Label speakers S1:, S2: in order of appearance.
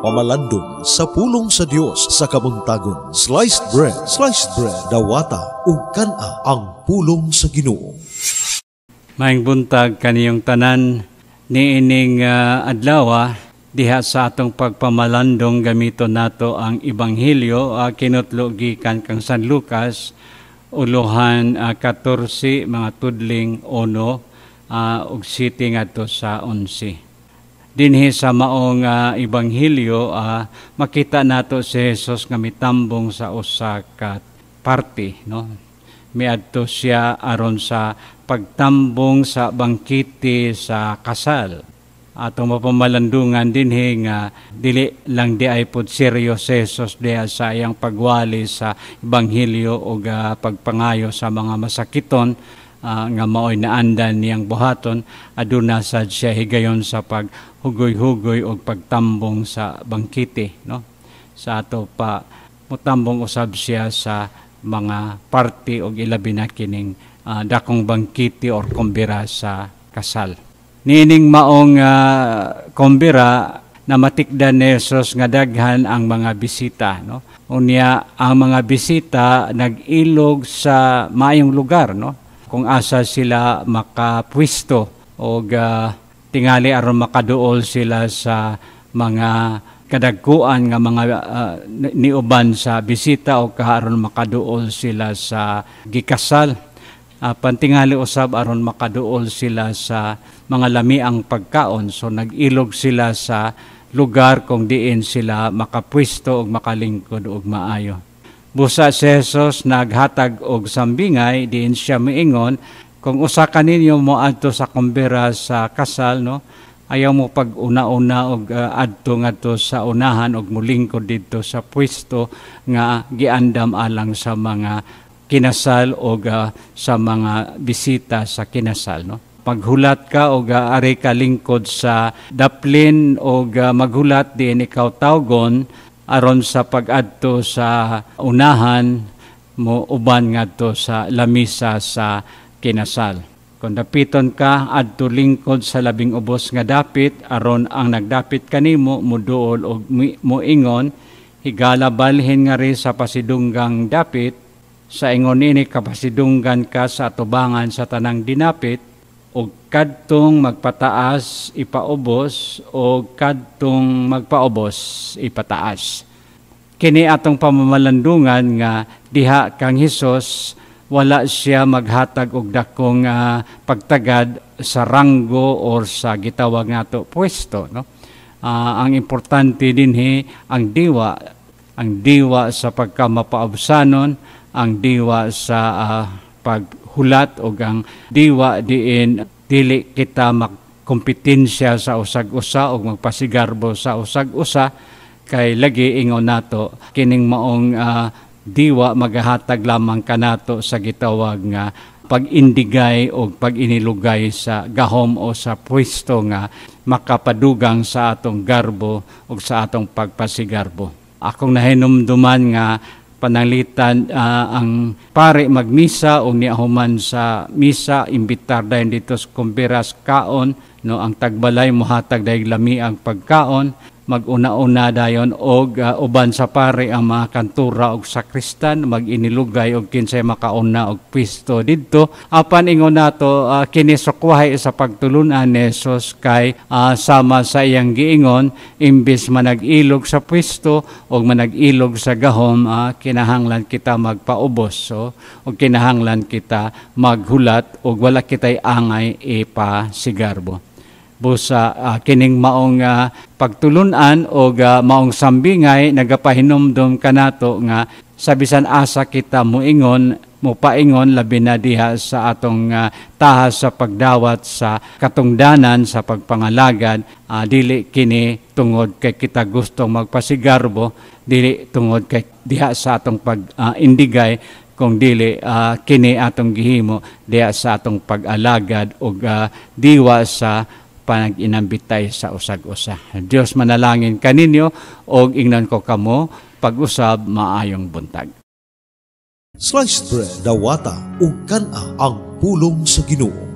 S1: pagpamalandong sa pulong sa Dios sa kabuntagon. Sliced bread, dawata ug kana ang pulong sa Ginoo.
S2: Maayong buntag kaniyong tanan niining adlaw diha sa atong pagpamalandong gamito nato ang Ebanghelyo kinutlo gikan kang San Lucas ulohan 14 mga tudling 1 ug 7 ngadto sa 11. Dinhi sa maong Ebanghelyo makita nato si Jesus nga mitambong sa usa ka party, no? Miadto siya aron sa pagtambong sa bangkiti sa kasal. Atong mapamalandungan dinhi nga dili lang di ay pud seryo si Jesus diha sa iyang pagwali sa Ebanghelyo ug pagpangayo sa mga masakiton nga maoy naandan niyang buhaton, aduna sad siya higayon sa paghugoy-hugoy o pagtambong sa bangkiti, no? Sa ato pa mutambong usab siya sa mga party o ilabi na kining dakong bangkiti or kumbira sa kasal. Nining maong kumbira na matikdan ni Jesus nga daghan ang mga bisita, no? Unya ang mga bisita nag-ilog sa maayong lugar, no? Kung asa sila makapwisto o tingali aron makaduol sila sa mga kadagkuan nga mga niuban sa bisita o aron makaduol sila sa gikasal. Pantingali usab aron makaduol sila sa mga lamiang pagkaon. So nag-ilog sila sa lugar kung diin sila makapwisto o makalingkod o maayo. Busa si Jesus naghatag og sambingay, diin siya miingon, kung usa ka ninyo mo adto sa kumbira sa kasal, no? Ayaw mo pag una-una og adto ngadto sa unahan og mulingkod didto sa pwesto nga giandam alang sa mga kinasal og sa mga bisita sa kinasal, no? Paghulat ka og ari ka lingkod sa daplin og maghulat diin ikaw tawgon aron sa pag-adto sa unahan mo uban ngadto sa lamisa sa kinasal. Kung dapiton ka adto lingkod sa labing ubos nga dapit aron ang nagdapit kanimo muduol og moingon higala balhin nga ri sa pasidunggang dapit sa ingon ini kapasidunggan ka sa atubangan sa tanang dinapit o kadtong magpataas ipaubos o kadtong magpaubos ipataas. Kini atong pamamalandungan nga diha kang Hesus wala siya maghatag og dakong pagtagad sa ranggo or sa gitawag nato pwesto, no? Ang importante dinhi ang diwa sa pagkamapaabsanon, ang diwa sa paghulat o ang diwa diin dili kita magkompetensya sa usag-usa o magpasigarbo sa usag-usa kay lagi ingon nato kining maong diwa magahatag lamang kanato sa gitawag nga pag-indigay o pag-inilugay sa gahom o sa pwesto nga makapadugang sa atong garbo o sa atong pagpasigarbo. Akong nahinumduman nga pananglitan ang pare magmisa o niahuman sa misa imbitar dayon dito sa kumbiras kaon, no? Ang tagbalay mohatag dayeg lami ang pagkaon, mag-una-una dayon og uban sa pare ang mga kantura og sakristan mag-inilugay og kinsay makauna og pwesto didto. Apan ingon nato kini sukwahay sa pagtulunan ni Jesus kay sama sa iyang giingon imbis manag-ilog sa pwesto og manag-ilog sa gahom kinahanglan kita magpaubos og kinahanglan kita maghulat og wala kitay angay ipasigarbo. Busa kining maong pagtulunan o maong sambingay nagapahinumdum kanato nga sa bisan asa kita mopaingon labi na diha sa atong tahas sa pagdawat sa katungdanan sa pagpangalagad, dili kini tungod kay kita gustong magpasigarbo, dili tungod kay diha sa atong pag-indigay, kung dili kini atong gihimo diha sa atong pag-alagad o diwa sa panag-inambitay sa usag-usa. Dios manalangin kaninyo og ingnan ko kamo pag-usab maayong buntag.
S1: Sliced bread, dawata ug kana ang pulong sa Ginoo.